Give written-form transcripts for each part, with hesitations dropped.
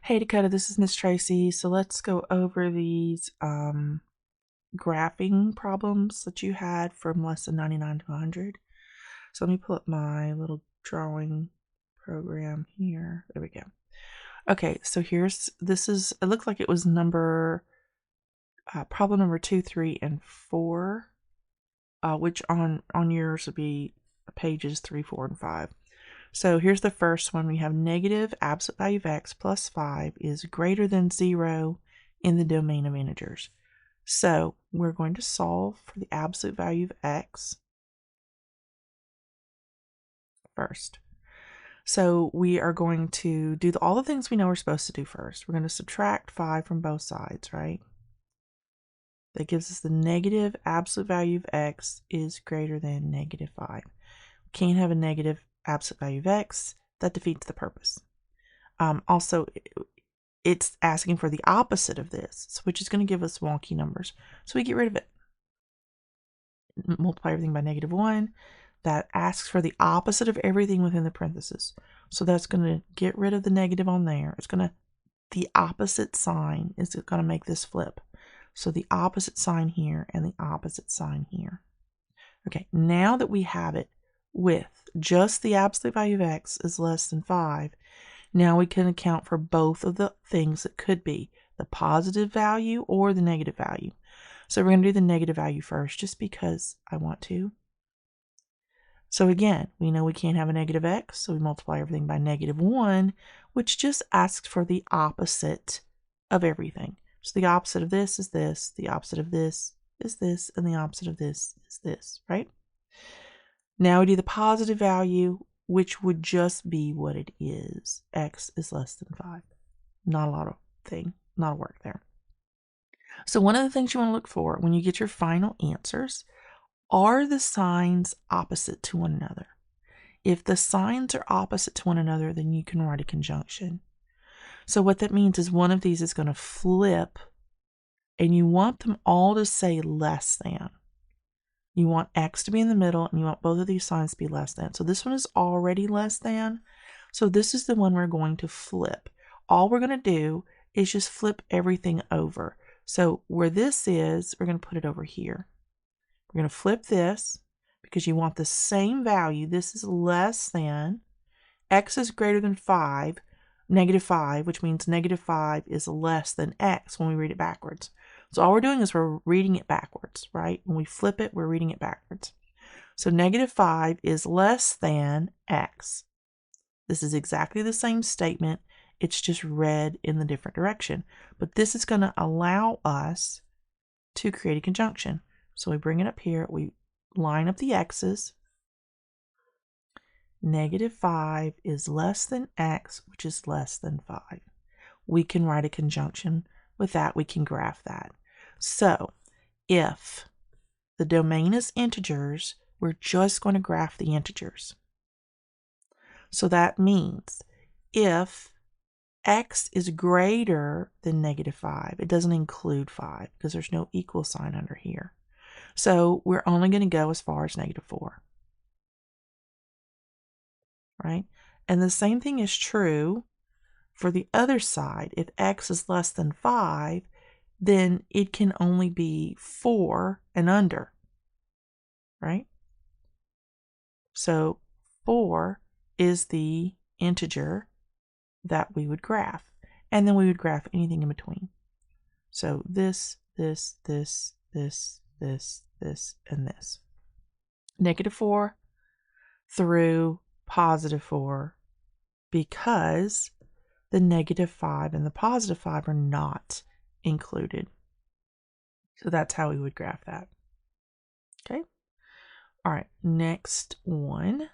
Hey Dakota, this is Miss Tracy. So let's go over these graphing problems that you had from lesson 99 to 100. So let me pull up my little drawing program here. There we go. Okay, so it looked like it was problem number 2, 3, and 4, which on yours would be pages 3, 4, and 5. So here's the first one. We have negative absolute value of x plus 5 is greater than 0 in the domain of integers. So we're going to solve for the absolute value of x first. So we are going to do all the things we know we're supposed to do first. We're going to subtract 5 from both sides, right? That gives us the negative absolute value of x is greater than negative 5. We can't have a negative absolute value of x. That defeats the purpose. Also, it's asking for the opposite of this, which is going to give us wonky numbers. So we get rid of it. Multiply everything by -1. That asks for the opposite of everything within the parentheses. So that's going to get rid of the negative on there. The opposite sign is going to make this flip. So the opposite sign here and the opposite sign here. Okay, now that we have it with just the absolute value of x is less than 5, now we can account for both of the things that could be the positive value or the negative value. So we're going to do the negative value first just because I want to. So again, we know we can't have a negative x, so we multiply everything by -1, which just asks for the opposite of everything. So the opposite of this is this, the opposite of this is this, and the opposite of this is this, right? Now we do the positive value, which would just be what it is. X is less than 5. Not a lot of work there. So one of the things you want to look for when you get your final answers are the signs opposite to one another. If the signs are opposite to one another, then you can write a conjunction. So what that means is one of these is going to flip, and you want them all to say less than. You want x to be in the middle, and you want both of these signs to be less than. So this one is already less than. So this is the one we're going to flip. All we're going to do is just flip everything over. So where this is, we're going to put it over here. We're going to flip this because you want the same value. This is less than. X is greater than 5, -5, which means -5 is less than x when we read it backwards. So all we're doing is we're reading it backwards, right? When we flip it, we're reading it backwards. So -5 is less than x. This is exactly the same statement. It's just read in the different direction. But this is going to allow us to create a conjunction. So we bring it up here, we line up the x's. -5 is less than x, which is less than 5. We can write a conjunction with that. We can graph that. So if the domain is integers, we're just going to graph the integers. So that means if x is greater than -5, it doesn't include 5 because there's no equal sign under here. So we're only going to go as far as -4, right? And the same thing is true for the other side. If x is less than 5, then it can only be 4 and under, right? So 4 is the integer that we would graph. And then we would graph anything in between. So this, this, this, this, this, this, and this. -4 through +4 because the -5 and the +5 are not included. So that's how we would graph that. Okay. All right, next one.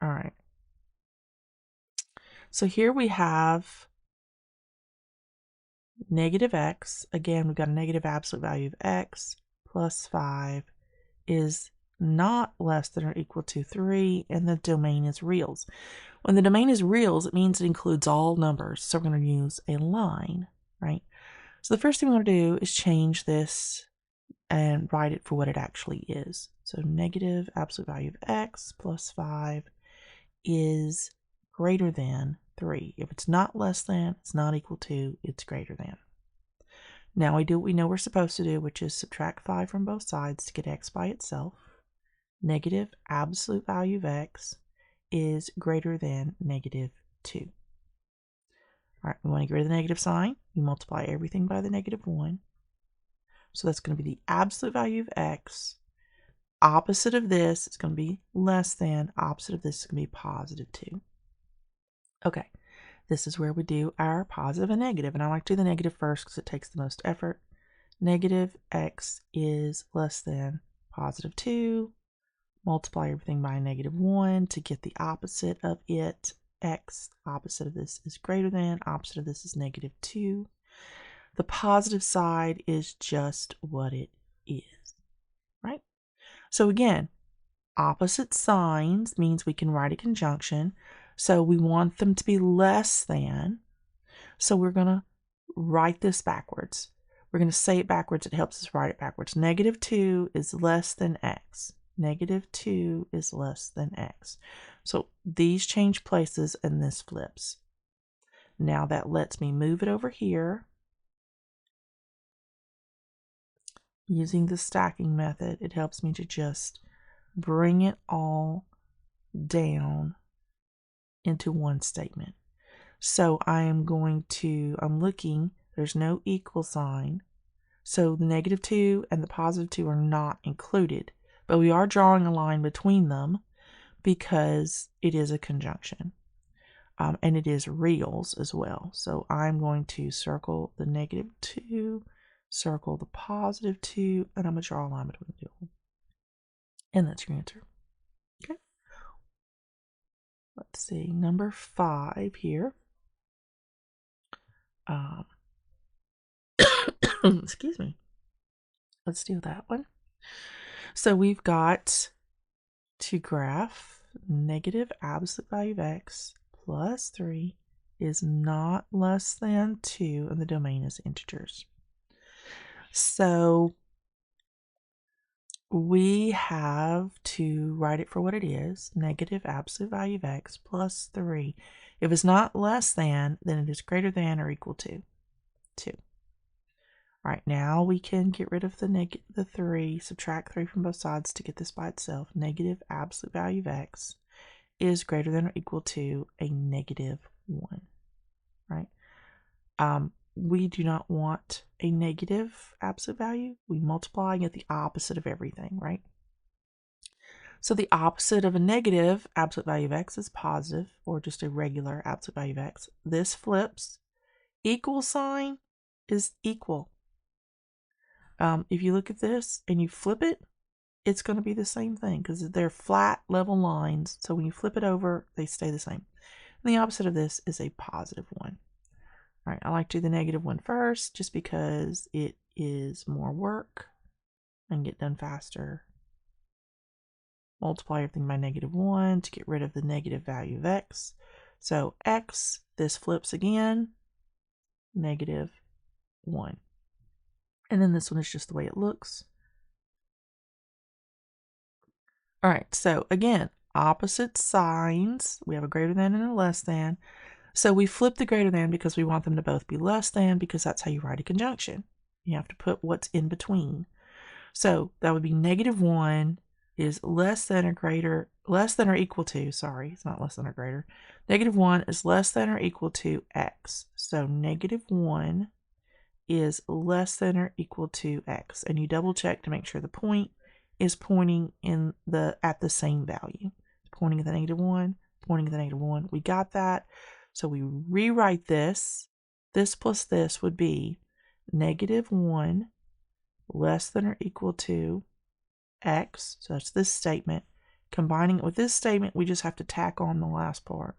All right. So here we have -x. Again, we've got a negative absolute value of x plus 5 is not less than or equal to 3, and the domain is reals. When the domain is reals, it means it includes all numbers. So we're going to use a line, right? So the first thing we want to do is change this and write it for what it actually is. So negative absolute value of x plus 5 is greater than 3. If it's not less than, it's not equal to, it's greater than. Now we do what we know we're supposed to do, which is subtract 5 from both sides to get x by itself. Negative absolute value of x is greater than negative 2. All right, we want to get rid of the negative sign. We multiply everything by the negative 1. So that's going to be the absolute value of x. Opposite of this is going to be less than. Opposite of this is going to be positive 2. Okay, this is where we do our positive and negative. And I like to do the negative first because it takes the most effort. Negative x is less than positive 2. Multiply everything by negative 1 to get the opposite of it. X, opposite of this is greater than, opposite of this is negative 2. The positive side is just what it is, right? So again, opposite signs means we can write a conjunction. So we want them to be less than. So we're going to write this backwards. We're going to say it backwards. It helps us write it backwards. Negative 2 is less than x. Negative 2 is less than x. So these change places and this flips. Now that lets me move it over here. Using the stacking method, it helps me to just bring it all down into one statement. So I'm looking, there's no equal sign. So the negative 2 and the positive 2 are not included. But we are drawing a line between them because it is a conjunction. And it is reals as well. So I'm going to circle the negative 2, circle the positive 2, and I'm going to draw a line between the two. And that's your answer. Okay. Let's see, number 5 here. Excuse me. Let's do that one. So we've got to graph negative absolute value of x plus 3 is not less than 2, and the domain is integers. So we have to write it for what it is, negative absolute value of x plus 3. If it's not less than, then it is greater than or equal to 2. All right, now we can get rid of the 3, subtract 3 from both sides to get this by itself. Negative absolute value of x is greater than or equal to a negative 1, right? We do not want a negative absolute value. We multiply and get the opposite of everything, right? So the opposite of a negative absolute value of x is positive, or just a regular absolute value of x. This flips. Equal sign is equal. If you look at this and you flip it, it's going to be the same thing because they're flat, level lines. So when you flip it over, they stay the same. And the opposite of this is a positive 1. All right, I like to do the negative 1 first just because it is more work and get done faster. Multiply everything by negative 1 to get rid of the negative value of x. So x, this flips again, negative 1. And then this one is just the way it looks. All right, so again, opposite signs. We have a greater than and a less than. So we flip the greater than because we want them to both be less than, because that's how you write a conjunction. You have to put what's in between. So that would be negative 1 is less than or equal to, sorry, it's not less than or greater. Negative 1 is less than or equal to x. So negative 1 is less than or equal to x. And you double check to make sure the point is pointing at the same value. Pointing at the negative 1, pointing at the negative 1. We got that. So we rewrite this. This plus this would be negative 1 less than or equal to x. So that's this statement. Combining it with this statement, we just have to tack on the last part.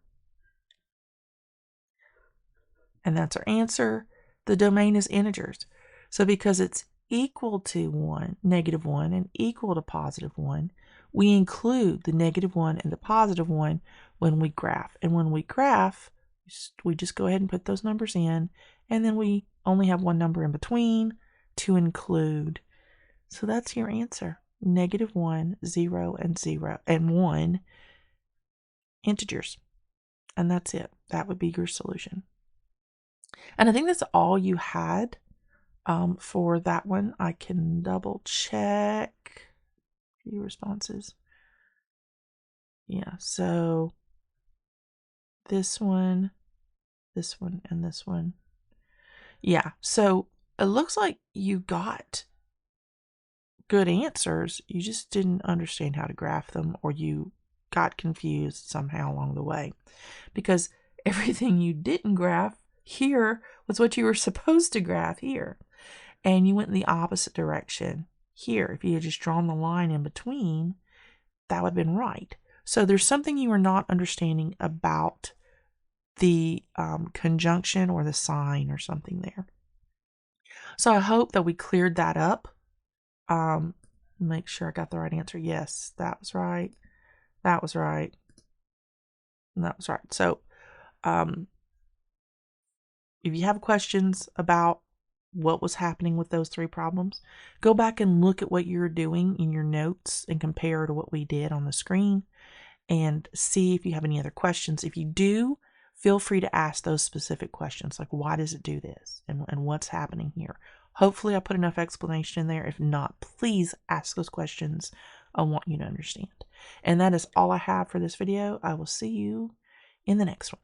And that's our answer. The domain is integers. So because it's equal to 1, negative 1, and equal to positive 1, we include the negative 1 and the positive 1 when we graph. And when we graph, we just go ahead and put those numbers in, and then we only have one number in between to include. So that's your answer. Negative 1, 0, and 1 integers. And that's it. That would be your solution. And I think that's all you had for that one. I can double check few responses. Yeah, so this one, and this one. Yeah, so it looks like you got good answers. You just didn't understand how to graph them, or you got confused somehow along the way. Because everything you didn't graph here was what you were supposed to graph here. And you went in the opposite direction here. If you had just drawn the line in between, that would have been right. So there's something you are not understanding about the conjunction or the sign or something there. So I hope that we cleared that up. Make sure I got the right answer. Yes, that was right. That was right. And that was right. So if you have questions about what was happening with those three problems, go back and look at what you're doing in your notes and compare to what we did on the screen and see if you have any other questions. If you do, feel free to ask those specific questions, like why does it do this and what's happening here. Hopefully I put enough explanation in there. If not, please ask those questions. I want you to understand. And that is all I have for this video. I will see you in the next one.